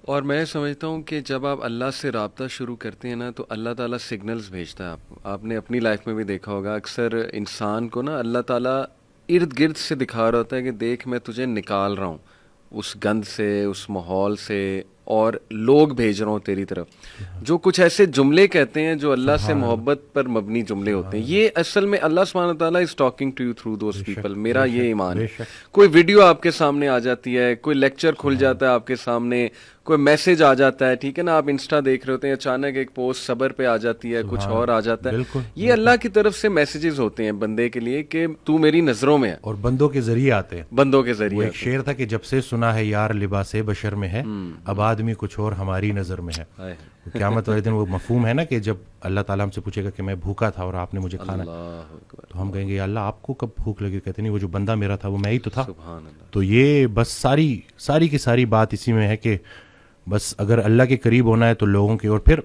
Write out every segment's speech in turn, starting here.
اور میں سمجھتا ہوں کہ جب آپ اللہ سے رابطہ شروع کرتے ہیں نا تو اللہ تعالیٰ سگنلز بھیجتا ہے. آپ نے اپنی لائف میں بھی دیکھا ہوگا اکثر انسان کو نا اللہ تعالیٰ ارد گرد سے دکھا رہا ہوتا ہے کہ دیکھ میں تجھے نکال رہا ہوں اس گند سے, اس ماحول سے, اور لوگ بھیج رہا ہوں تیری طرف جو کچھ ایسے جملے کہتے ہیں جو اللہ سے محبت پر مبنی جملے ہوتے ہیں. یہ اصل میں اللہ سبحانہ وتعالیٰ is talking to you through those people. میرا یہ ایمان ہے. کوئی ویڈیو آپ کے سامنے آ جاتی ہے, کوئی لیکچر کھل جاتا ہے آپ کے سامنے, کوئی میسج آ جاتا ہے, ٹھیک ہے نا, آپ انسٹا دیکھ رہے ہوتے ہیں, اچانک ایک پوسٹ صبر پہ آ جاتی ہے, کچھ اور آ جاتا ہے. یہ اللہ کی طرف سے میسیجز ہوتے ہیں بندے کے لیے کہ تو میری نظروں میں ہے, اور بندوں کے ذریعے آتے ہیں. بندوں کے ذریعے. ایک شعر تھا کہ جب سے سنا ہے یار لباس بشر میں ہے, اب آدمی کچھ اور ہماری نظر میں ہے. قیامت والے دن وہ مفہوم ہے نا کہ جب اللہ تعالیٰ ہم سے پوچھے گا کہ میں بھوکا تھا اور آپ نے مجھے کھانا, تو ہم کہیں گے یا اللہ آپ کو کب بھوک لگی؟ کہتے نہیں وہ جو بندہ میرا تھا وہ میں ہی تو تھا. تو یہ بس ساری کی ساری بات اسی میں ہے کہ بس اگر اللہ کے قریب ہونا ہے تو لوگوں کی, اور پھر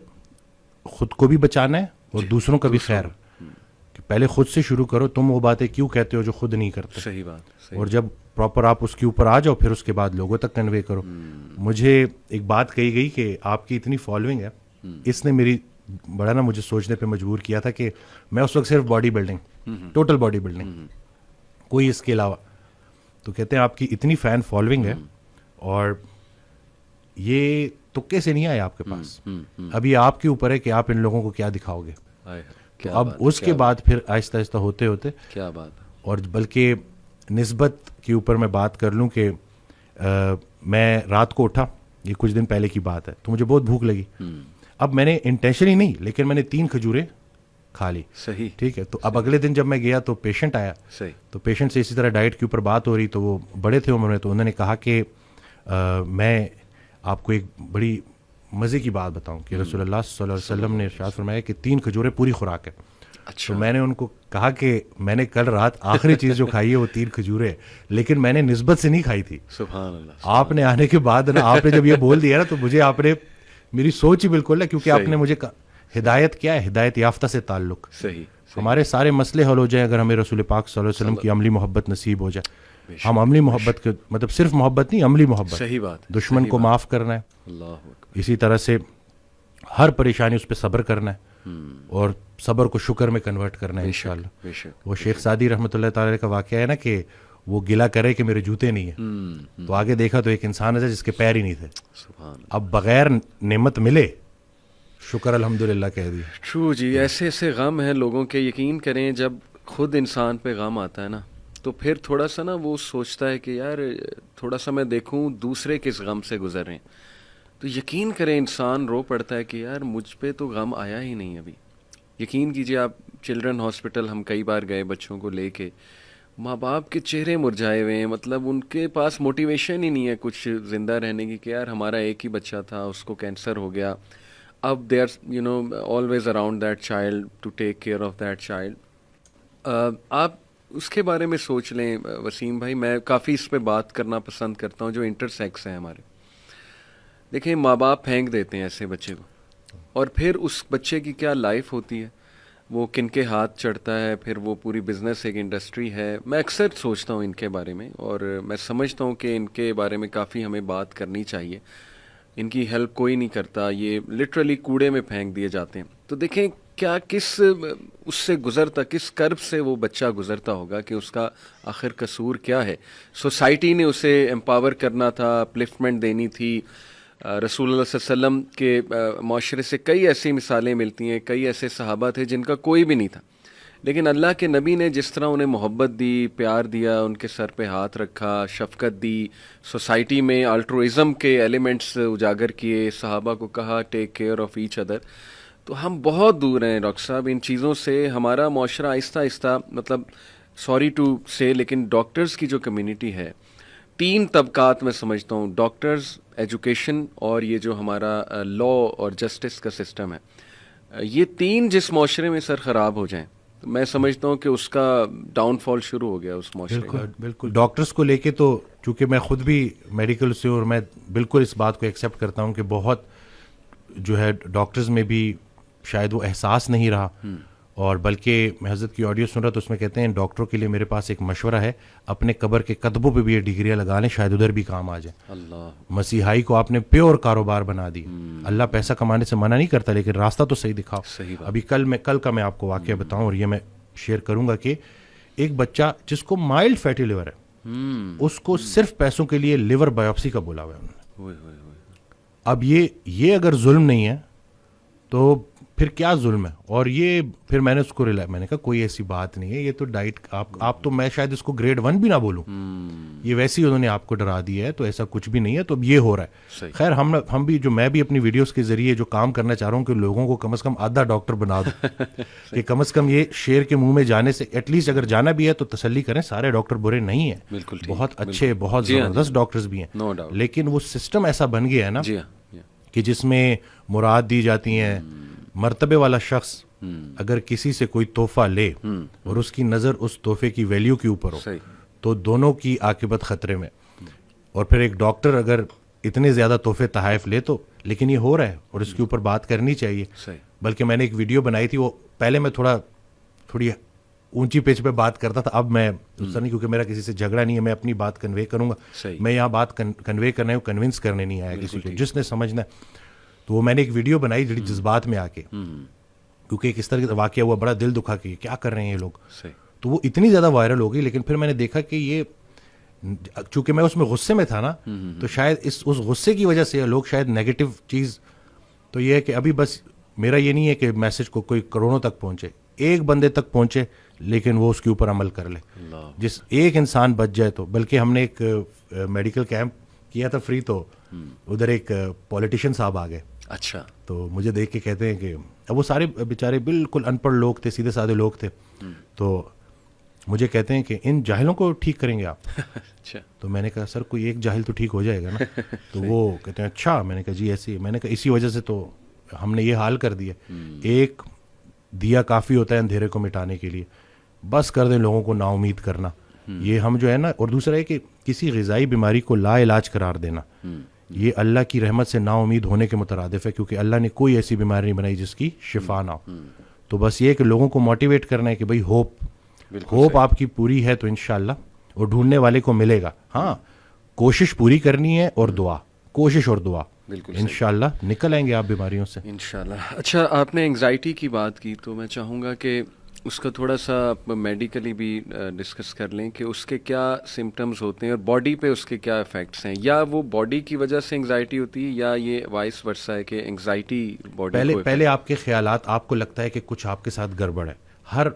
خود کو بھی بچانا ہے اور دوسروں کا بھی خیر. کہ پہلے خود سے شروع کرو, تم وہ باتیں کیوں کہتے ہو جو خود نہیں کرتے. صحیح بات. اور جب پراپر آپ اس کے اوپر آ جاؤ پھر اس کے بعد لوگوں تک کنوے کرو. مجھے ایک بات کہی گئی کہ آپ کی اتنی فالوئنگ ہے, اس نے میری بڑا نا مجھے سوچنے پہ مجبور کیا تھا کہ میں اس وقت صرف body building, total body building, کوئی اس کے علاوہ. تو کہتے ہیں آپ کی اتنی فین فالوئنگ ہے اور یہ تکے سے نہیں آئے آپ کے پاس, ابھی آپ کے اوپر ہے کہ آپ ان لوگوں کو کیا دکھاؤ گے. تو اب اس کے بعد پھر آہستہ آہستہ ہوتے ہوتے کیا بات ہے. اور بلکہ نسبت کے اوپر میں بات کر لوں کہ میں رات کو اٹھا, یہ کچھ دن پہلے کی بات ہے, تو مجھے بہت بھوک لگی. اب میں نے انٹینشنلی نہیں لیکن میں نے 3 کھجوریں کھا لی. صحیح, ٹھیک ہے. تو اب اگلے دن جب میں گیا تو پیشنٹ آیا. صحیح. تو پیشنٹ سے اسی طرح ڈائٹ کے اوپر بات ہو رہی, تو وہ بڑے تھے عمر میں, تو انہوں نے کہا کہ میں آپ کو ایک بڑی مزے کی بات بتاؤں کہ رسول اللہ صلی اللہ علیہ وسلم نے ارشاد فرمایا کہ 3 کھجوریں پوری خوراک ہے. تو میں نے ان کو کہا کہ میں نے کل رات آخری چیز جو کھائی ہے وہ 3 کھجوریں, لیکن میں نے نسبت سے نہیں کھائی تھی. سبحان اللہ. آپ نے آنے کے بعد نا, آپ نے جب یہ بول دیا نا تو مجھے آپ نے میری سوچ ہی بالکل ہے, کیونکہ آپ نے مجھے ہدایت کیا ہے, ہدایت یافتہ سے تعلق. صحیح. ہمارے سارے مسئلے حل ہو جائیں اگر ہمیں رسول پاک صلی اللہ علیہ وسلم کی عملی محبت نصیب ہو جائے. ہم عملی محبت کے مطلب صرف محبت نہیں, عملی محبت. صحیح بات. دشمن کو معاف کرنا ہے, اسی طرح سے ہر پریشانی اس پہ صبر کرنا ہے, اور صبر کو شکر میں کنورٹ کرنا ہے انشاءاللہ. وہ شیخ سعدی رحمۃ اللہ تعالی کا واقعہ ہے نا کہ وہ گلا کرے کہ میرے جوتے نہیں ہیں, تو آگے دیکھا تو ایک انسان ہے جس کے پیر ہی نہیں تھے. اب بغیر نعمت ملے شکر الحمدللہ کہہ دیا. ٹرو جی. ایسے ایسے غم ہیں لوگوں کے, یقین کریں جب خود انسان پہ غم آتا ہے نا تو پھر تھوڑا سا نا وہ سوچتا ہے کہ یار تھوڑا سا میں دیکھوں دوسرے کس غم سے گزر رہے ہیں. تو یقین کریں انسان رو پڑتا ہے کہ یار مجھ پہ تو غم آیا ہی نہیں ابھی. یقین کیجیے آپ, چلڈرن ہاسپٹل ہم کئی بار گئے بچوں کو لے کے, ماں باپ کے چہرے مرجھائے ہوئے ہیں, مطلب ان کے پاس موٹیویشن ہی نہیں ہے کچھ زندہ رہنے کی کہ یار ہمارا ایک ہی بچہ تھا, اس کو کینسر ہو گیا, اب they are always around that child to take care of that child. آپ اس کے بارے میں سوچ لیں وسیم بھائی, میں کافی اس پہ بات کرنا پسند کرتا ہوں جو انٹرسیکس ہیں ہمارے. دیکھیں ماں باپ پھینک دیتے ہیں ایسے بچے کو, اور پھر اس بچے کی کیا لائف ہوتی ہے, وہ کن کے ہاتھ چڑھتا ہے, پھر وہ پوری بزنس ایک انڈسٹری ہے. میں اکثر سوچتا ہوں ان کے بارے میں, اور میں سمجھتا ہوں کہ ان کے بارے میں کافی ہمیں بات کرنی چاہیے. ان کی ہیلپ کوئی نہیں کرتا, یہ لٹرلی کوڑے میں پھینک دیے جاتے ہیں. تو دیکھیں کیا کس اس سے گزرتا, کس کرب سے وہ بچہ گزرتا ہوگا کہ اس کا آخر قصور کیا ہے. سوسائٹی نے اسے امپاور کرنا تھا, اپلفٹمنٹ دینی تھی. رسول اللہ صلی اللہ علیہ وسلم کے معاشرے سے کئی ایسی مثالیں ملتی ہیں, کئی ایسے صحابہ تھے جن کا کوئی بھی نہیں تھا, لیکن اللہ کے نبی نے جس طرح انہیں محبت دی, پیار دیا, ان کے سر پہ ہاتھ رکھا, شفقت دی, سوسائٹی میں الٹروازم کے ایلیمنٹس اجاگر کیے, صحابہ کو کہا ٹیک کیئر آف ایچ ادر. تو ہم بہت دور ہیں ڈاکٹر صاحب ان چیزوں سے. ہمارا معاشرہ آہستہ آہستہ, مطلب سوری ٹو سے, لیکن ڈاکٹرز کی جو کمیونٹی ہے, 3 طبقات میں سمجھتا ہوں, ڈاکٹرز, ایجوکیشن, اور یہ جو ہمارا لا اور جسٹس کا سسٹم ہے, یہ 3 جس معاشرے میں سر خراب ہو جائیں تو میں سمجھتا ہوں کہ اس کا ڈاؤن فال شروع ہو گیا اس معاشرے کا. بالکل. ڈاکٹرز کو لے کے تو چونکہ میں خود بھی میڈیکل سے, اور میں بالکل اس بات کو ایکسیپٹ کرتا ہوں کہ بہت جو ہے ڈاکٹرز میں بھی شاید وہ احساس نہیں رہا, اور بلکہ میں حضرت کی آڈیو سن رہا تو اس میں کہتے ہیں ڈاکٹروں کے لیے میرے پاس ایک مشورہ ہے, اپنے قبر کے قدموں پہ بھی یہ ڈگریاں لگا لیں, شاید ادھر بھی کام آ جائے. اللہ, مسیحائی کو آپ نے پیور کاروبار بنا دی. اللہ پیسہ کمانے سے منع نہیں کرتا, لیکن راستہ تو صحیح دکھاؤ. ابھی کل کا میں آپ کو واقعہ بتاؤں, اور یہ میں شیئر کروں گا کہ ایک بچہ جس کو مائلڈ فیٹی لیور ہے, اس کو صرف پیسوں کے لیے لیور بایوپسی کا بولا ہوا ہے انہوں نے. اب یہ اگر ظلم نہیں ہے تو پھر کیا ظلم ہے؟ اور یہ پھر میں نے اس کو میں نے کہا کوئی ایسی بات نہیں ہے, یہ تو ڈائٹ آپ تو, میں شاید اس کو گریڈ 1 بھی نہ بولوں, یہ ویسے ہی انہوں نے آپ کو ڈرا دیا ہے, تو ایسا کچھ بھی نہیں ہے. تو اب یہ ہو رہا ہے. خیر ہم بھی میں بھی اپنی ویڈیوز کے ذریعے جو کام کرنا چاہ رہا ہوں کہ لوگوں کو کم از کم آدھا ڈاکٹر بنا دو, کہ کم از کم یہ شیر کے منہ میں جانے سے ایٹ لیسٹ اگر جانا بھی ہے تو تسلی کریں, سارے ڈاکٹر برے نہیں ہیں, بہت اچھے بہت زبردست ڈاکٹرز بھی ہیں, لیکن وہ سسٹم ایسا بن گیا ہے نا کہ جس میں مراد دی جاتی ہیں. مرتبے والا شخص اگر کسی سے کوئی تحفہ لے اور اس کی نظر اس تحفے کی ویلیو کے اوپر ہو تو دونوں کی عاقبت خطرے میں. اور پھر ایک ڈاکٹر اگر اتنے زیادہ تحفے تحائف لے تو, لیکن یہ ہو رہا ہے اور اس کے اوپر بات کرنی چاہیے. بلکہ میں نے ایک ویڈیو بنائی تھی, وہ پہلے میں تھوڑی اونچی پیچ پہ بات کرتا تھا, اب میں اس نہیں, کیونکہ میرا کسی سے جھگڑا نہیں ہے, میں اپنی بات کنوے کروں گا. میں یہاں بات کنوے کرنے ہوں, کنونس کرنے نہیں آیا کسی کو, جس نے سمجھنا ہے. تو وہ میں نے ایک ویڈیو بنائی جڑی جذبات میں آ کے, کیونکہ ایک اس طرح کا واقعہ ہوا, بڑا دل دکھا کہ کیا کر رہے ہیں یہ لوگ. تو وہ اتنی زیادہ وائرل ہو گئی, لیکن پھر میں نے دیکھا کہ یہ چونکہ میں اس میں غصے میں تھا نا, تو شاید اس غصے کی وجہ سے لوگ شاید نیگیٹو چیز, تو یہ ہے کہ ابھی بس میرا یہ نہیں ہے کہ میسج کو کوئی کروڑوں تک پہنچے, ایک بندے تک پہنچے لیکن وہ اس کے اوپر عمل کر لے, جس ایک انسان بچ جائے تو. بلکہ ہم نے ایک میڈیکل کیمپ کیا تھا فری, تو ادھر ایک پولیٹیشین صاحب آ گئے. اچھا. تو مجھے دیکھ کے کہتے ہیں کہ اب وہ سارے بیچارے بالکل ان پڑھ لوگ تھے, سیدھے سادے لوگ تھے, تو مجھے کہتے ہیں کہ ان جاہلوں کو ٹھیک کریں گے آپ. اچھا. تو میں نے کہا سر کوئی ایک جاہل تو ٹھیک ہو جائے گا نا. تو وہ کہتے ہیں اچھا. میں نے کہا جی ایسی, میں نے کہا اسی وجہ سے تو ہم نے یہ حال کر دیا. ایک دیا کافی ہوتا ہے اندھیرے کو مٹانے کے لیے, بس کر دیں لوگوں کو نا امید کرنا. یہ ہم جو ہے نا, اور دوسرا ہے کہ کسی غذائی بیماری کو لا علاج قرار دینا, یہ اللہ کی رحمت سے نا امید ہونے کے مترادف ہے, کیونکہ اللہ نے کوئی ایسی بیماری نہیں بنائی جس کی شفا نہ ہو. تو بس یہ کہ لوگوں کو موٹیویٹ کرنا ہے کہ بھئی ہوپ آپ کی پوری ہے تو انشاءاللہ, اور ڈھونڈنے والے کو ملے گا. ہاں کوشش پوری کرنی ہے, اور دعا, کوشش اور دعا, انشاءاللہ نکل آئیں گے آپ بیماریوں سے انشاءاللہ. اچھا, آپ نے انگزائٹی کی بات کی, تو میں چاہوں گا کہ اس کا تھوڑا سا میڈیکلی بھی ڈسکس کر لیں کہ اس کے کیا سمٹمز ہوتے ہیں اور باڈی پہ اس کے کیا افیکٹس ہیں, یا وہ باڈی کی وجہ سے انگزائٹی ہوتی ہے یا یہ وائس ورسا ہے کہ انگزائٹی باڈی کو. پہلے آپ کے خیالات, آپ کو لگتا ہے کہ کچھ آپ کے ساتھ گڑبڑ ہے,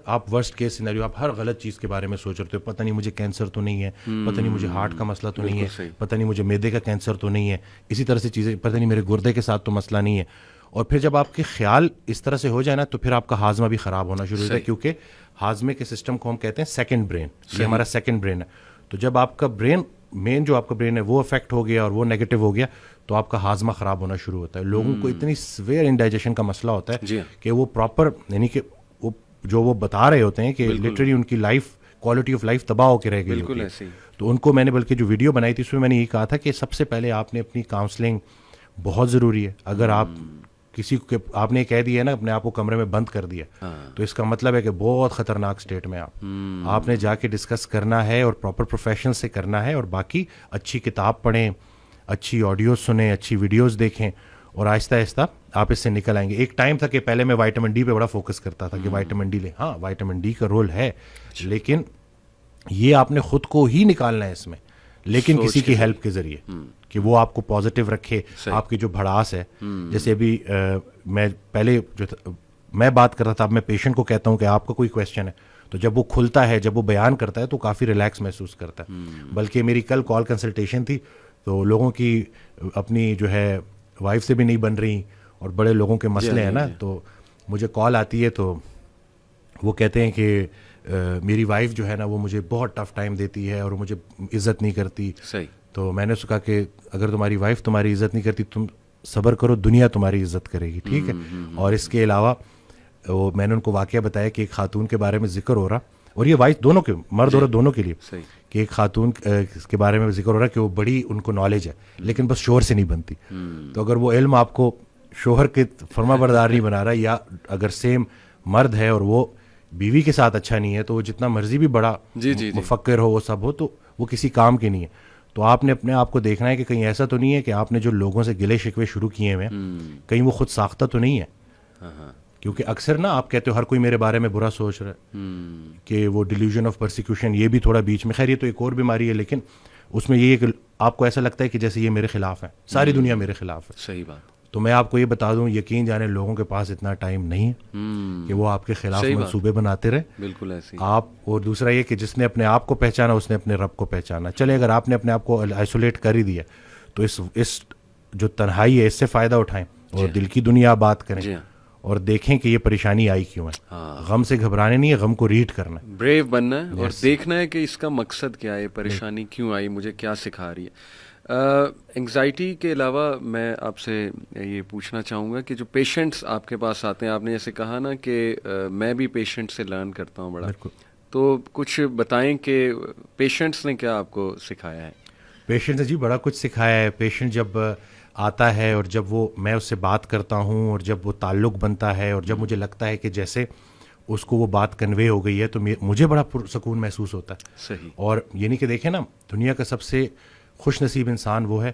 آپ ورسٹ کیس سینیریو, آپ ہر غلط چیز کے بارے میں سوچ رہے ہو, پتہ نہیں مجھے کینسر تو نہیں ہے, پتہ نہیں مجھے ہارٹ کا مسئلہ تو نہیں ہے, پتہ نہیں مجھے میدے کا کینسر تو نہیں ہے, اسی طرح سے چیزیں, پتہ نہیں میرے گردے کے ساتھ تو مسئلہ نہیں ہے. اور پھر جب آپ کے خیال اس طرح سے ہو جائے نا, تو پھر آپ کا ہاضمہ بھی خراب ہونا شروع ہوتا ہے, کیونکہ ہاضمے کے سسٹم کو ہم کہتے ہیں سیکنڈ برین, یہ ہمارا سیکنڈ برین ہے. تو جب آپ کا برین, مین جو آپ کا برین ہے وہ افیکٹ ہو گیا اور وہ نیگیٹو ہو گیا, تو آپ کا ہاضمہ خراب ہونا شروع ہوتا ہے. لوگوں کو اتنی سویئر انڈائجیشن کا مسئلہ ہوتا ہے کہ وہ پراپر, یعنی کہ جو وہ بتا رہے ہوتے ہیں کہ لٹرلی ان کی لائف, کوالٹی آف لائف تباہ ہو کے رہ گئی ہوتی ہے. تو ان کو میں نے, بلکہ جو ویڈیو بنائی تھی اس میں میں نے یہ کہا تھا کہ سب سے پہلے آپ نے اپنی کاؤنسلنگ بہت ضروری ہے. اگر آپ کسی کو, آپ نے کہہ دیا ہے نا اپنے آپ کو کمرے میں بند کر دیا, تو اس کا مطلب ہے کہ بہت خطرناک سٹیٹ میں آپ نے جا کے ڈسکس کرنا ہے, اور پراپر پروفیشنل سے کرنا ہے. اور باقی اچھی کتاب پڑھیں, اچھی آڈیوز سنیں, اچھی ویڈیوز دیکھیں, اور آہستہ آہستہ آپ اس سے نکل آئیں گے. ایک ٹائم تھا کہ پہلے میں وائٹامن ڈی پہ بڑا فوکس کرتا تھا کہ وائٹامن ڈی لیں. ہاں وائٹامن ڈی کا رول ہے, لیکن یہ آپ نے خود کو ہی نکالنا ہے اس میں, لیکن کسی کی ہیلپ کے ذریعے, کہ وہ آپ کو پازیٹیو رکھے. آپ کی جو بھڑاس ہے, جیسے ابھی میں پہلے جو میں بات کر رہا تھا, اب میں پیشنٹ کو کہتا ہوں کہ آپ کا کوئی کویشچن ہے, تو جب وہ کھلتا ہے, جب وہ بیان کرتا ہے, تو کافی ریلیکس محسوس کرتا ہے. بلکہ میری کل کال کنسلٹیشن تھی, تو لوگوں کی اپنی جو ہے وائف سے بھی نہیں بن رہی, اور بڑے لوگوں کے مسئلے ہیں نا, تو مجھے کال آتی ہے, تو وہ کہتے ہیں کہ میری وائف جو ہے نا وہ مجھے بہت ٹف ٹائم دیتی ہے اور مجھے عزت نہیں کرتی. تو میں نے اس کو کہا کہ اگر تمہاری وائف تمہاری عزت نہیں کرتی, تم صبر کرو, دنیا تمہاری عزت کرے گی, ٹھیک ہے. اور اس کے علاوہ وہ میں نے ان کو واقعہ بتایا کہ ایک خاتون کے بارے میں ذکر ہو رہا, اور یہ وائف دونوں کے, مرد عورت دونوں کے لیے, کہ ایک خاتون کے بارے میں ذکر ہو رہا کہ وہ بڑی ان کو نالج ہے, لیکن بس شوہر سے نہیں بنتی. تو اگر وہ علم آپ کو شوہر کے فرما بردار نہیں بنا رہا, یا اگر سیم مرد ہے اور وہ بیوی کے ساتھ اچھا نہیں ہے تو وہ جتنا مرضی بھی بڑا مفکر ہو وہ سب ہو تو وہ کسی کام کے نہیں ہے. تو آپ نے اپنے آپ کو دیکھنا ہے کہ کہیں ایسا تو نہیں ہے کہ آپ نے جو لوگوں سے گلے شکوے شروع کیے ہوئے کہیں وہ خود ساختہ تو نہیں ہے. کیونکہ اکثر نا آپ کہتے ہو ہر کوئی میرے بارے میں برا سوچ رہا ہے کہ وہ ڈیلیوژن آف پرسیکیوشن یہ بھی تھوڑا بیچ میں, خیر یہ تو ایک اور بیماری ہے, لیکن اس میں یہ ہے کہ آپ کو ایسا لگتا ہے کہ جیسے یہ میرے خلاف ہے, ساری دنیا میرے خلاف ہے. صحیح بات. تو میں آپ کو یہ بتا دوں, یقین جانے لوگوں کے پاس اتنا ٹائم نہیں ہے کہ وہ آپ کے خلاف منصوبے بناتے رہے. بالکل ایسے آپ. اور دوسرا یہ کہ جس نے اپنے آپ کو پہچانا اس نے اپنے رب کو پہچانا. چلے اگر آپ نے اپنے آپ کو آئسولیٹ کر ہی دیا تو اس جو تنہائی ہے اس سے فائدہ اٹھائیں اور دل کی دنیا بات کریں اور دیکھیں کہ یہ پریشانی آئی کیوں ہے. غم سے گھبرانے نہیں ہے, غم کو ریڈ کرنا ہے, بریو بننا ہے اور دیکھنا ہے کہ اس کا مقصد کیا ہے, پریشانی کیوں آئی, مجھے کیا سکھا رہی ہے. انگزائٹی کے علاوہ میں آپ سے یہ پوچھنا چاہوں گا کہ جو پیشنٹس آپ کے پاس آتے ہیں, آپ نے جیسے کہا نا کہ میں بھی پیشنٹ سے لرن کرتا ہوں بڑا, تو کچھ بتائیں کہ پیشنٹس نے کیا آپ کو سکھایا ہے. پیشنٹ نے جی بڑا کچھ سکھایا ہے. پیشنٹ جب آتا ہے اور جب وہ میں اس سے بات کرتا ہوں اور جب وہ تعلق بنتا ہے اور جب مجھے لگتا ہے کہ جیسے اس کو وہ بات کنوے ہو گئی ہے تو مجھے بڑا پرسکون محسوس ہوتا ہے. صحیح. اور یہ نہیں کہ دیکھیں نا, دنیا کا سب سے خوش نصیب انسان وہ ہے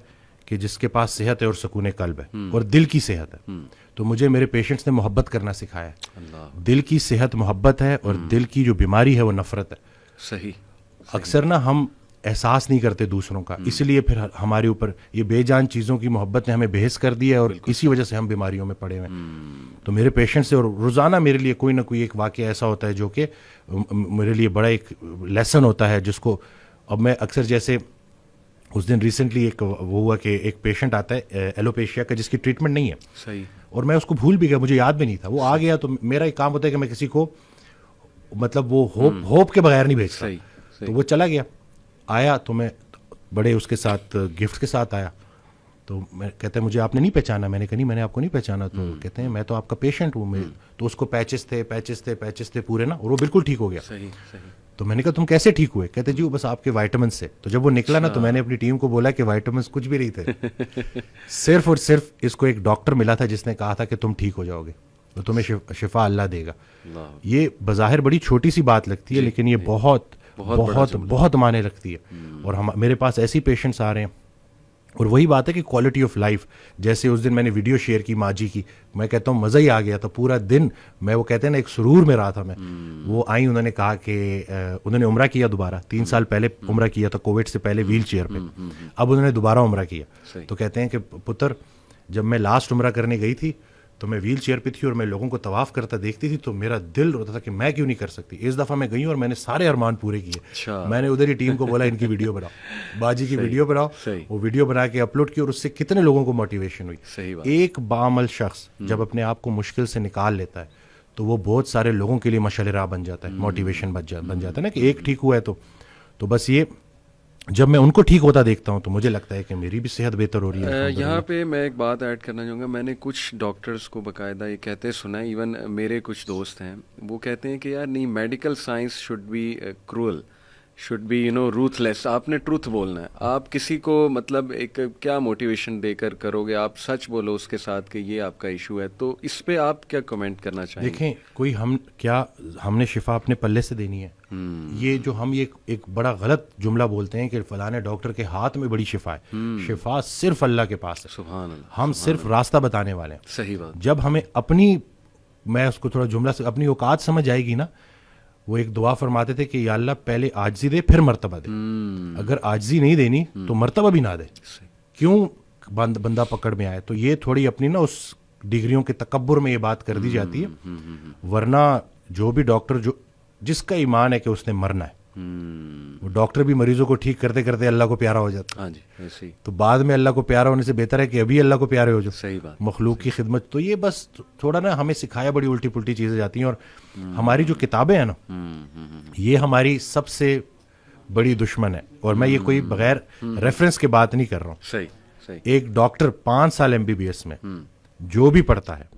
کہ جس کے پاس صحت ہے اور سکون قلب ہے اور دل کی صحت ہے. تو مجھے میرے پیشنٹس نے محبت کرنا سکھایا ہے. دل کی صحت محبت ہے اور دل کی جو بیماری ہے وہ نفرت ہے. صحیح. اکثر نا ہم احساس نہیں کرتے دوسروں کا, اس لیے پھر ہمارے اوپر یہ بے جان چیزوں کی محبت نے ہمیں بحث کر دیا ہے اور اسی وجہ سے ہم بیماریوں میں پڑے ہوئے ہیں. تو میرے پیشنٹ سے اور روزانہ میرے لیے کوئی نہ کوئی ایک واقعہ ایسا ہوتا ہے جو کہ میرے لیے بڑا ایک لیسن ہوتا ہے, جس کو اب میں اکثر, جیسے اس دن ریسنٹلی ایک وہ ہوا کہ ایک پیشنٹ آتا ہے ایلوپیشیا کا جس کی ٹریٹمنٹ نہیں ہے. صحیح. اور میں اس کو بھول بھی گیا, مجھے یاد بھی نہیں تھا. وہ آ گیا تو میرا ایک کام ہوتا ہے کہ میں کسی کو مطلب وہ ہوپ کے بغیر نہیں بھیجتا. تو وہ چلا گیا, آیا تو میں بڑے اس کے ساتھ گفٹ کے ساتھ آیا. تو میں کہتے ہیں مجھے آپ نے نہیں پہچانا. میں نے کہا نہیں میں نے آپ کو نہیں پہچانا. تو کہتے ہیں میں تو آپ کا پیشنٹ ہوں. تو اس کو پیچز تھے پورے نا, اور وہ بالکل ٹھیک ہو گیا. تو میں نے کہا تم کیسے ٹھیک ہوئے؟ کہتے جی وہ بس آپ کے وائٹامنس سے. تو جب وہ نکلا نا تو میں نے اپنی ٹیم کو بولا کہ وائٹامنس کچھ بھی نہیں تھے, صرف اور صرف اس کو ایک ڈاکٹر ملا تھا جس نے کہا تھا کہ تم ٹھیک ہو جاؤ گے, تو تمہیں شفا اللہ دے گا. یہ بظاہر بڑی چھوٹی سی بات لگتی ہے لیکن یہ بہت بہت بہت معنی رکھتی ہے. اور میرے پاس ایسی پیشنٹس آ رہے ہیں, اور وہی بات ہے کہ کوالٹی آف لائف, جیسے اس دن میں نے ویڈیو شیئر کی ماں جی کی, میں کہتا ہوں مزہ ہی آ گیا تھا پورا دن. میں وہ کہتے ہیں نا ایک سرور میں رہا تھا میں. وہ آئیں, انہوں نے کہا کہ انہوں نے عمرہ کیا دوبارہ, 3 سال پہلے عمرہ کیا تھا کووڈ سے پہلے ویل چیئر پہ, اب انہوں نے دوبارہ عمرہ کیا. تو کہتے ہیں کہ پتر جب میں لاسٹ عمرہ کرنے گئی تھی تو میں ویل چیئر پہ تھی اور میں لوگوں کو طواف کرتا دیکھتی تھی تو میرا دل روتا تھا کہ میں کیوں نہیں کر سکتی. اس دفعہ میں گئی ہوں اور میں نے سارے ارمان پورے کیے. میں نے ادھر ہی ٹیم کو بولا ان کی ویڈیو بناؤ, باجی کی ویڈیو بناؤ. وہ ویڈیو بنا کے اپلوڈ کی اور اس سے کتنے لوگوں کو موٹیویشن ہوئی. ایک بعمل شخص جب اپنے آپ کو مشکل سے نکال لیتا ہے تو وہ بہت سارے لوگوں کے لیے مشعل راہ بن جاتا ہے, موٹیویشن بن جاتا ہے نا, کہ ایک ٹھیک ہوا ہے تو بس یہ جب میں ان کو ٹھیک ہوتا دیکھتا ہوں تو مجھے لگتا ہے کہ میری بھی صحت بہتر ہو رہی ہے. یہاں پہ میں ایک بات ایڈ کرنا چاہوں گا. میں نے کچھ ڈاکٹرز کو باقاعدہ یہ کہتے سنا ہے, ایون میرے کچھ دوست ہیں وہ کہتے ہیں کہ یار نہیں, medical science should be cruel, should be ruthless لیس. آپ نے ٹروتھ بولنا ہے. آپ کسی کو مطلب ایک کیا موٹیویشن دے کر کرو گے, آپ سچ بولو اس کے ساتھ کہ یہ آپ کا ایشو ہے. تو اس پہ آپ کیا کمنٹ کرنا چاہیں گے؟ دیکھیں, کوئی ہم نے شفا اپنے پلے سے دینی ہے. یہ جو ہم ایک بڑا غلط جملہ بولتے ہیں کہ فلانے ڈاکٹر کے ہاتھ میں بڑی شفا ہے. شفا صرف اللہ کے پاس ہے. سبحان اللہ. ہم صرف راستہ بتانے والے ہیں. صحیح بات. جب ہمیں اپنی, میں اس کو تھوڑا جملہ سے, اپنی اوقات سمجھ آئے گی نا, وہ ایک دعا فرماتے تھے کہ یا اللہ پہلے عاجزی دے پھر مرتبہ دے. اگر عاجزی نہیں دینی تو مرتبہ بھی نہ دے. کیوں بندہ پکڑ میں آئے. تو یہ تھوڑی اپنی نا اس ڈگریوں کے تکبر میں یہ بات کر دی جاتی ہے. ورنہ جو بھی ڈاکٹر جس کا ایمان ہے کہ اس نے مرنا ہے, وہ ڈاکٹر بھی مریضوں کو ٹھیک کرتے کرتے اللہ کو پیارا ہو جاتا ہے. تو بعد میں اللہ کو پیارا ہونے سے بہتر ہے کہ ابھی اللہ کو پیارے ہو جاؤ. مخلوق کی خدمت. تو یہ بس تھوڑا نا ہمیں سکھایا بڑی الٹی پلٹی چیزیں جاتی ہیں. اور ہماری جو کتابیں ہیں نا, یہ ہماری سب سے بڑی دشمن ہے. اور میں یہ کوئی بغیر ریفرنس کے بات نہیں کر رہا ہوں. ایک ڈاکٹر 5 سال MBBS میں جو بھی پڑھتا ہے,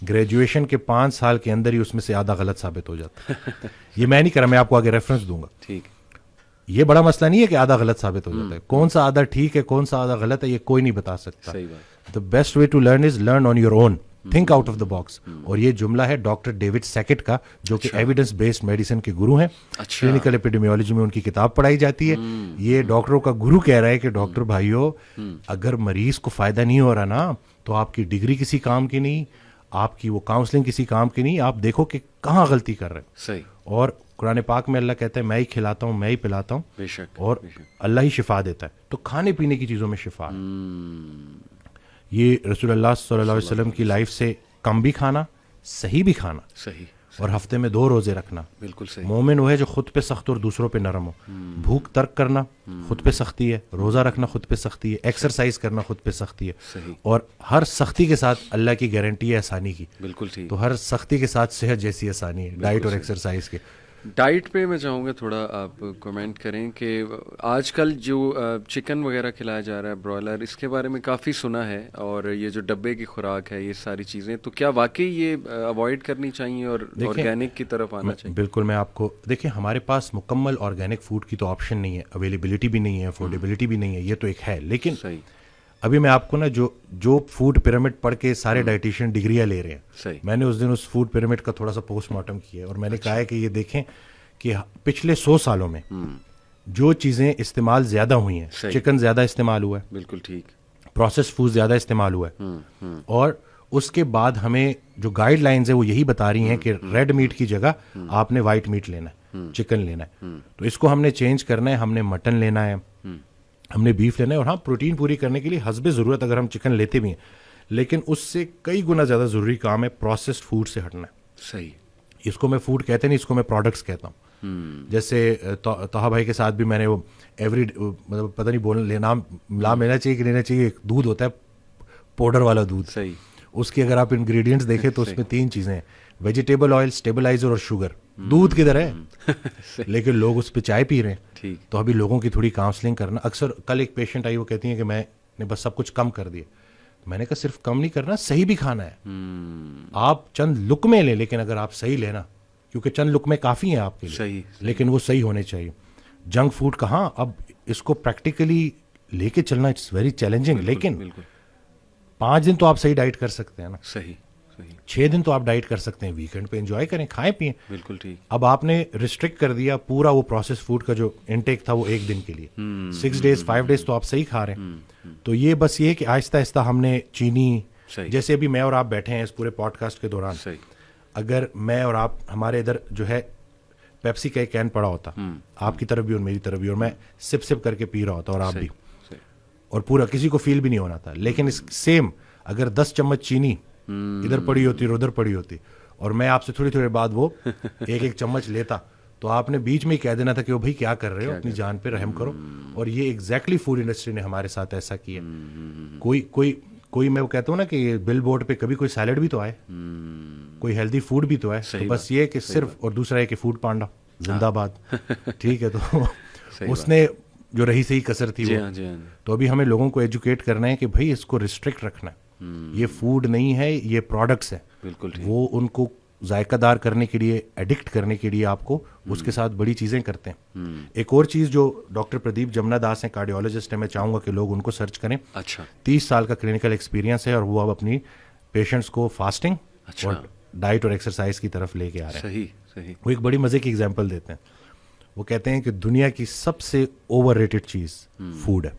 گریجویشن کے 5 سال کے اندر ہی اس میں سے آدھا غلط ثابت ہو جاتا ہے. یہ میں نہیں کر رہا, میں آپ کو آگے ریفرنس دوں گا. ٹھیک, یہ بڑا مسئلہ نہیں ہے کہ آدھا غلط ثابت ہو جاتا ہے. کون سا آدھا ٹھیک ہے کون سا آدھا غلط ہے یہ کوئی نہیں بتا سکتا. The best way to learn is learn on your own. Think out of the box. اور یہ جملہ ہے ڈاکٹر ڈیوڈ سیکٹ کا, جو کہ ایویڈنس بیسڈ میڈیسن کے گرو ہیں. کلینکل ایپیڈیمیولوجی میں ان کی کتاب پڑھائی جاتی ہے. یہ ڈاکٹروں کا گرو کہہ رہا ہے کہ ڈاکٹر بھائیو, اگر مریض کو فائدہ نہیں ہو رہا نا, تو آپ کی ڈگری کسی کام کی نہیں, آپ کی وہ کاؤنسلنگ کسی کام کی نہیں. آپ دیکھو کہ کہاں غلطی کر رہے ہیں. صحیح. اور قرآن پاک میں اللہ کہتا ہے میں ہی کھلاتا ہوں, میں ہی پلاتا ہوں, بے شک, اور اللہ ہی شفا دیتا ہے. تو کھانے پینے کی چیزوں میں شفا ہے. یہ رسول اللہ صلی اللہ علیہ وسلم کی لائف سے کم بھی کھانا, صحیح بھی کھانا, صحیح, اور ہفتے میں 2 روزے رکھنا. بالکل صحیح. مومن وہ ہے جو خود پہ سخت اور دوسروں پہ نرم ہو. بھوک ترک کرنا خود پہ سختی ہے, روزہ رکھنا خود پہ سختی ہے, ایکسرسائز کرنا خود پہ سختی ہے, اور ہر سختی کے ساتھ اللہ کی گارنٹی ہے آسانی کی. بالکل ٹھیک. تو ہر سختی کے ساتھ صحت جیسی آسانی ہے, ڈائٹ اور ایکسرسائز کے. ڈائٹ پہ میں چاہوں گا تھوڑا آپ کمنٹ کریں کہ آج کل جو چکن وغیرہ کھلایا جا رہا ہے, برائلر, اس کے بارے میں کافی سنا ہے, اور یہ جو ڈبے کی خوراک ہے, یہ ساری چیزیں, تو کیا واقعی یہ اوائڈ کرنی چاہیے اور آرگینک کی طرف آنا چاہیے؟ بالکل. میں آپ کو دیکھیں, ہمارے پاس مکمل آرگینک فوڈ کی تو آپشن نہیں ہے, اویلیبلٹی بھی نہیں ہے, افورڈیبلٹی بھی نہیں ہے, یہ تو ایک ہے. لیکن صحیح, ابھی میں آپ کو نا جو فوڈ پیرامڈ پڑھ کے سارے ڈائٹیشین ڈگریاں لے رہے ہیں, صحیح, میں نے اس دن اس فوڈ پیرامڈ کا تھوڑا سا پوسٹ مارٹم کیا, اور میں نے کہا ہے کہ یہ دیکھیں کہ پچھلے 100 سالوں میں جو چیزیں استعمال زیادہ ہوئی ہیں, چکن زیادہ استعمال ہوا ہے, بالکل ٹھیک, پروسیس فوڈ زیادہ استعمال ہوا ہے, اور اس کے بعد ہمیں جو گائیڈ لائنز ہیں وہ یہی بتا رہی ہیں کہ ریڈ میٹ کی جگہ آپ نے وائٹ میٹ لینا ہے, چکن لینا ہے. تو اس کو ہم نے چینج کرنا ہے, ہم نے مٹن لینا ہے, ہم نے بیف لینا ہے. اور ہاں, پروٹین پوری کرنے کے لیے حسب ضرورت اگر ہم چکن لیتے بھی ہیں, لیکن اس سے کئی گنا زیادہ ضروری کام ہے پروسیسڈ فوڈ سے ہٹنا ہے. صحیح. اس کو میں فوڈ کہتے نہیں, اس کو میں پروڈکٹس کہتا ہوں. جیسے طہا بھائی کے ساتھ بھی میں نے وہ مطلب پتہ نہیں نام لینا چاہیے کہ لینا چاہیے, ایک دودھ ہوتا ہے پاؤڈر والا دودھ, صحیح, اس کی اگر آپ انگریڈینٹس دیکھیں تو اس میں 3 چیزیں ہیں, ویجیٹیبل آئل, اسٹیبلائزر اور شوگر. دودھ کدھر ہے, لیکن لوگ اس پہ چائے پی رہے ہیں. تو ابھی لوگوں کی تھوڑی کاؤنسلنگ کرنا. اکثر کل ایک پیشنٹ آئی, وہ کہتی ہیں کہ میں نے بس سب کچھ کم کر دیا. میں نے کہا صرف کم نہیں کرنا, صحیح بھی کھانا ہے. آپ چند لقمے لیں, لیکن اگر آپ صحیح لینا, کیونکہ چند لقمے کافی ہیں آپ کے لیے, صحیح, لیکن وہ صحیح ہونے چاہیے. جنک فوڈ کہاں, اب اس کو پریکٹیکلی لے کے چلنا اٹس ویری چیلنجنگ. لیکن 5 دن تو آپ صحیح ڈائٹ کر سکتے ہیں نا, صحیح, 6 دن تو آپ ڈائٹ کر سکتے ہیں, ویکینڈ پہ انجوائے کریں, کھائیں پئیں. بالکل ٹھیک. اب آپ نے ریسٹرکٹ کر دیا پورا, وہ پروسیس فوڈ کا جو انٹیک تھا وہ 1 دن کے لیے, 6 days 5 days تو آپ صحیح کھا رہے ہیں. تو یہ بس یہ کہ آہستہ آہستہ ہم نے چینی, جیسے ابھی میں اور آپ بیٹھے ہیں اس پورے پوڈ کاسٹ کے دوران, اگر میں اور آپ, ہمارے ادھر جو ہے پیپسی کا ایک کین پڑا ہوتا, آپ کی طرف بھی اور میری طرف بھی, اور میں سپ کر کے پی رہا ہوتا, اور آپ بھی, اور پورا کسی کو فیل بھی نہیں ہونا تھا. لیکن اس سیم اگر 10 چمچ چینی ادھر پڑی ہوتی اور ادھر پڑی ہوتی, اور میں آپ سے تھوڑی تھوڑی بعد وہ 1 چمچ لیتا, تو آپ نے بیچ میں ہی کہہ دینا تھا کہ وہ بھائی کیا کر رہے ہو, اپنی جان پہ رحم کرو. اور یہ ایگزیکٹلی فوڈ انڈسٹری نے ہمارے ساتھ ایسا کیا. کوئی میں وہ کہتا ہوں نا کہ بل بورڈ پہ کبھی کوئی سیلڈ بھی تو آئے, کوئی ہیلدی فوڈ بھی تو ہے. تو بس یہ کہ صرف, اور دوسرا ہے کہ فوڈ پانڈا زندہ باد, ٹھیک ہے. تو اس نے جو رہی صحیح کسر تھی وہ, تو ابھی ہمیں لوگوں کو ایجوکیٹ کرنا ہے کہ بھائی اس کو ریسٹرکٹ رکھنا ہے. یہ فوڈ نہیں ہے, یہ پروڈکٹس ہیں. بالکل, وہ ان کو ذائقہ دار کرنے کے لیے, ایڈکٹ کرنے کے لیے آپ کو اس کے ساتھ بڑی چیزیں کرتے ہیں. ایک اور چیز جو ڈاکٹر پردیپ جمنا داس ہیں, کارڈیولوجسٹ ہیں, میں چاہوں گا کہ لوگ ان کو سرچ کریں. اچھا, 30 سال کا کلینکل ایکسپیرینس ہے, اور وہ اب اپنی پیشنٹس کو فاسٹنگ اور ڈائٹ اور ایکسرسائز کی طرف لے کے آ رہے ہیں. صحیح, صحیح. وہ ایک بڑی مزے کی ایگزامپل دیتے ہیں. وہ کہتے ہیں کہ دنیا کی سب سے اوور ریٹڈ چیز فوڈ ہے.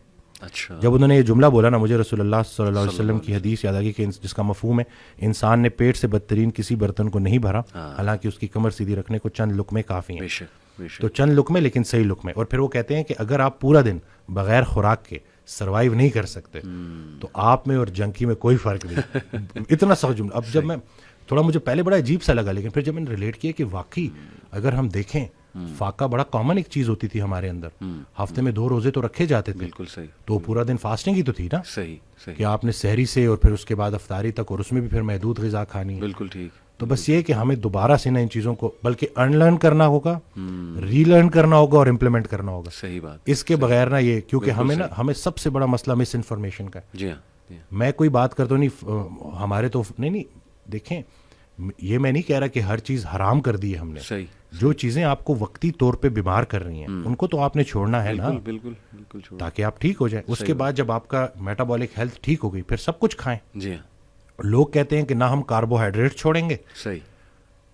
اچھا, جب انہوں نے یہ جملہ بولا نا, مجھے رسول اللہ صلی اللہ علیہ وسلم کی حدیث یاد آ گئی کہ جس کا مفہوم ہے انسان نے پیٹ سے بدترین کسی برتن کو نہیں بھرا, حالانکہ اس کی کمر سیدھی رکھنے کو چند لقمے کافی ہیں. تو چند لقمے, لیکن صحیح لقمے. اور پھر وہ کہتے ہیں کہ اگر آپ پورا دن بغیر خوراک کے سروائیو نہیں کر سکتے, تو آپ میں اور جنکی میں کوئی فرق نہیں. اتنا سخت جملہ. اب جب میں تھوڑا, مجھے پہلے بڑا عجیب سا لگا, لیکن پھر جب میں نے ریلیٹ کیا کہ واقعی اگر ہم دیکھیں, فاقہ بڑا کامن ایک چیز ہوتی تھی ہمارے اندر, ہفتے میں 2 روزے تو رکھے جاتے تھے. بالکل صحیح. تو پورا دن فاسٹنگ ہی تو تھی نا. صحیح, صحیح. کہ آپ نے سحری سے اور پھر اس کے بعد افطاری تک, اور اس میں بھی پھر محدود غذا کھانی ہے. بالکل ٹھیک. تو بس یہ کہ ہمیں دوبارہ سے نا ان چیزوں کو بلکہ انلرن کرنا ہوگا, ری لرن کرنا ہوگا, اور امپلیمنٹ کرنا ہوگا. صحیح بات. اس کے بغیر نا یہ, کیونکہ ہمیں نا, ہمیں سب سے بڑا مسئلہ مس انفارمیشن کا ہے. جی ہاں, میں کوئی بات کرتا ہوں نہیں, ہمارے تو نہیں, دیکھیں یہ میں نہیں کہہ رہا کہ ہر چیز حرام کر دی ہے ہم نے. صحیح. جو چیزیں آپ کو وقتی طور پہ بیمار کر رہی ہیں, ان کو تو آپ نے چھوڑنا ہے نا. بالکل, بالکل, تاکہ آپ ٹھیک ہو جائیں. اس کے بعد جب آپ کا میٹابولک ہیلتھ ٹھیک ہو گئی, پھر سب کچھ کھائیں. جی ہاں. لوگ کہتے ہیں کہ نہ ہم کاربوہائیڈریٹ چھوڑیں گے صحیح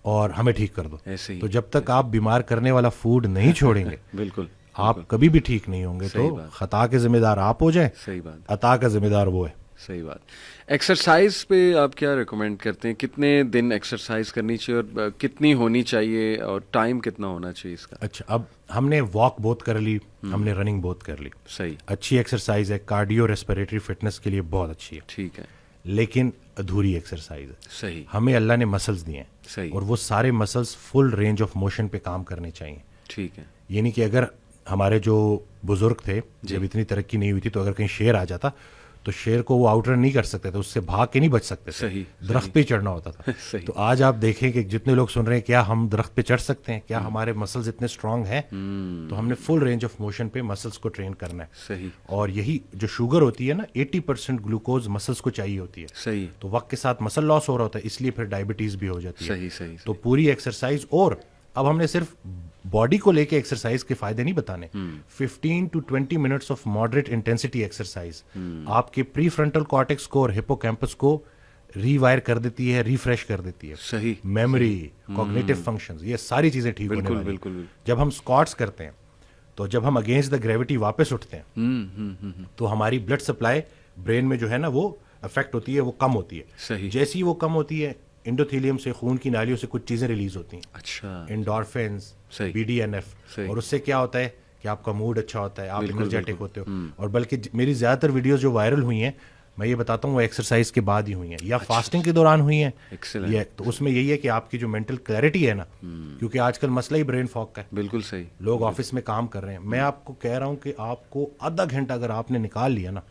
اور ہمیں ٹھیک کر دو. ایسے ہی تو جب تک آپ بیمار کرنے والا فوڈ نہیں چھوڑیں گے بالکل آپ کبھی بھی ٹھیک نہیں ہوں گے. تو خطا کے ذمہ دار آپ ہو جائیں, صحیح بات عطا کا ذمہ دار وہ ہے. صحیح بات. ایکسرسائز پہ آپ کیا ریکمینڈ کرتے ہیں؟ کتنے دن ایکسرسائز کرنی چاہیے اور کتنی ہونی چاہیے اور ٹائم کتنا ہونا چاہیے اس کا؟ اچھا, اب ہم نے واک بہت کر لی, ہم نے رننگ بہت کر لی, صحیح, اچھی ایکسرسائز ہے, کارڈیو ریسپیریٹری فٹنس کے لیے بہت اچھی ہے, ٹھیک ہے, لیکن ادھوری ایکسرسائز ہے. صحیح, ہمیں اللہ نے مسلز دیے ہیں صحیح, اور وہ سارے muscles full range of motion پہ کام کرنے چاہیے. ٹھیک ہے, یعنی کہ اگر ہمارے جو بزرگ تھے جب اتنی ترقی نہیں ہوئی تھی تو اگر کہیں شیر آ جاتا تو شیر کو وہ آؤٹ رن نہیں کر سکتے تھے, اس سے بھاگ کے نہیں بچ سکتے تھے, صحیح, درخت پہ چڑھنا ہوتا تھا. صحیح, تو آج آپ دیکھیں کہ جتنے لوگ سن رہے ہیں کیا ہم درخت پہ چڑھ سکتے ہیں, کیا ہمارے مسلز اتنے اسٹرانگ ہیں, تو ہم نے فل رینج آف موشن پہ مسلز کو ٹرین کرنا ہے. صحیح, اور یہی جو شوگر ہوتی ہے نا 80% گلوکوز مسلز کو چاہیے ہوتی ہے, صحیح, تو وقت کے ساتھ مسل لاس ہو رہا ہوتا ہے, اس لیے پھر ڈائبٹیز بھی ہو جاتی ہے. صحیح, صحیح, تو پوری ایکسرسائز, اور اب ہم نے صرف باڈی کو لے کے ایکسرسائز کے فائدے نہیں بتانے, 15 to 20 minutes of moderate intensity exercise آپ کے پری فرنٹل کارٹیکس کو اور ہپو کیمپس کو ری وائر کر دیتی ہے, ریفریش کر دیتی ہے. صحیح, میموری, کوگنیٹو فنکشنز, یہ ساری چیزیں ٹھیک ہونے والی. بالکل, جب ہم اسکواٹس کرتے ہیں تو جب ہم اگینسٹ دا گریوٹی واپس اٹھتے ہیں تو ہماری بلڈ سپلائی برین میں جو ہے نا وہ افیکٹ ہوتی ہے, وہ کم ہوتی ہے. صحیح, جیسی وہ کم ہوتی ہے انڈوتھیلیم سے, خون کی نالیوں سے کچھ چیزیں ریلیز ہوتی ہیں, اچھا, انڈورفنز, صحیح, بی ڈی این ایف, اور اس سے کیا ہوتا ہے کہ آپ کا موڈ اچھا ہوتا ہے, آپ انرجیٹک ہوتے ہو. اور بلکہ میری زیادہ تر ویڈیوز جو وائرل ہوئی ہیں میں یہ بتاتا ہوں وہ ایکسرسائز کے بعد ہی ہوئی ہیں یا فاسٹنگ کے دوران ہوئی ہیں. تو اس میں یہی ہے کہ آپ کی جو مینٹل کلیئرٹی ہے نا, کیونکہ آج کل مسئلہ ہی برین فاگ کا ہے, بالکل صحیح, لوگ آفس میں کام کر رہے ہیں. میں آپ کو کہہ رہا ہوں کہ آپ کو آدھا گھنٹہ اگر آپ نے نکال لیا نا,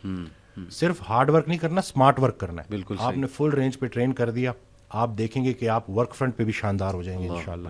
صرف ہارڈ ورک نہیں کرنا, اسمارٹ ورک کرنا ہے. بالکل آپ نے فل رینج پہ ٹرین کر دیا, آپ دیکھیں گے کہ آپ ورک فرنٹ پہ بھی شاندار ہو جائیں گے انشاءاللہ.